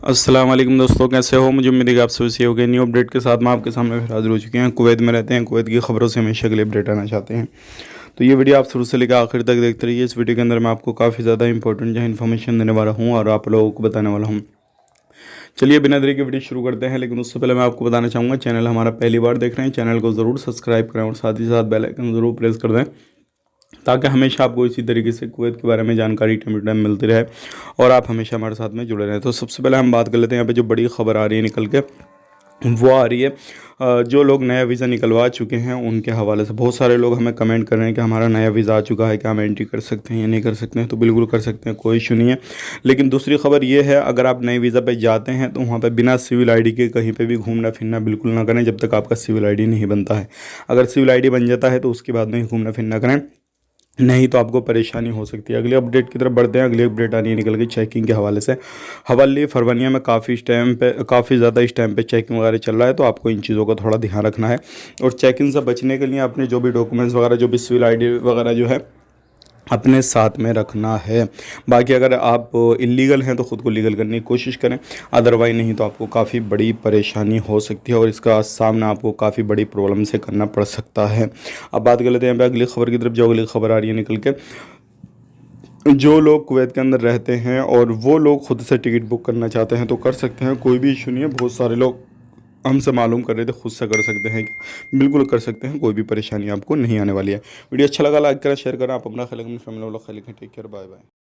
अस्सलाम वालेकुम दोस्तों, कैसे हो? मुझे उम्मीद है कि आप सभी सही हो गए। न्यू अपडेट के साथ मैं आपके सामने फिर हाजिर हो चुके हैं। कुवैत में रहते हैं, कुवैत की खबरों से हमेशा के लिए अपडेट आना चाहते हैं तो ये वीडियो आप शुरू से लेकर आखिर तक देखते रहिए। इस वीडियो के अंदर मैं आपको काफ़ी ज़्यादा इंपॉर्टेंट जो है इन्फॉर्मेशन देने वाला हूँ और आप लोगों को बताने वाला हूँ। चलिए बिना देरी के वीडियो शुरू करते हैं, लेकिन उससे पहले मैं आपको बताना चाहूँगा, चैनल हमारा पहली बार देख रहे हैं, चैनल को ज़रूर सब्सक्राइब करें और साथ ही साथ बेल आइकन ज़रूर प्रेस कर दें ताकि हमेशा आपको इसी तरीके से कुवैत के बारे में जानकारी टाइम टू टाइम मिलती रहे और आप हमेशा हमारे साथ में जुड़े रहें। तो सबसे पहले हम बात कर लेते हैं, यहाँ पे जो बड़ी खबर आ रही है निकल के, वो आ रही है जो लोग नया वीज़ा निकलवा चुके हैं उनके हवाले से। बहुत सारे लोग हमें कमेंट कर रहे हैं कि हमारा नया वीज़ा आ चुका है, क्या हम एंट्री कर सकते हैं या नहीं कर सकते हैं? तो बिल्कुल कर सकते हैं, कोई इशू नहीं है। लेकिन दूसरी खबर ये है, अगर आप नए वीज़ा पे जाते हैं तो वहाँ पे बिना सिविल आईडी के कहीं पे भी घूमना फिरना बिल्कुल ना करें जब तक आपका सिविल आईडी नहीं बनता है। अगर सिविल आईडी बन जाता है तो उसके बाद में ही घूमना फिरना करें, नहीं तो आपको परेशानी हो सकती है। अगली अपडेट की तरफ बढ़ते हैं। अगली अपडेट आ रही है निकल गई चेकिंग के हवाले से। हवाले फरवनिया में काफ़ी ज़्यादा इस टाइम पे चेकिंग वगैरह चल रहा है, तो आपको इन चीज़ों का थोड़ा ध्यान रखना है और चेकिंग से बचने के लिए अपने जो भी डॉक्यूमेंट्स वगैरह, जो भी सिविल आईडी वगैरह जो है अपने साथ में रखना है। बाकी अगर आप इलीगल हैं तो ख़ुद को लीगल करने की कोशिश करें, अदरवाइज नहीं तो आपको काफ़ी बड़ी परेशानी हो सकती है और इसका सामना आपको काफ़ी बड़ी प्रॉब्लम से करना पड़ सकता है। अब बात कर लेते हैं यहाँ पे अगली खबर की तरफ। जो अगली खबर आ रही है निकल के, जो लोग कुवैत के अंदर रहते हैं और वो लोग खुद से टिकट बुक करना चाहते हैं तो कर सकते हैं, कोई भी इशू नहीं है। बहुत सारे लोग हमसे मालूम कर रहे थे खुद से कर सकते हैं, बिल्कुल कर सकते हैं, कोई भी परेशानी आपको नहीं आने वाली है। वीडियो अच्छा लगा लाइक करें, शेयर करें। आप अपना ख्याल रखें, अपनी फैमिली वालों का ख्याल रखें। Take care, bye bye.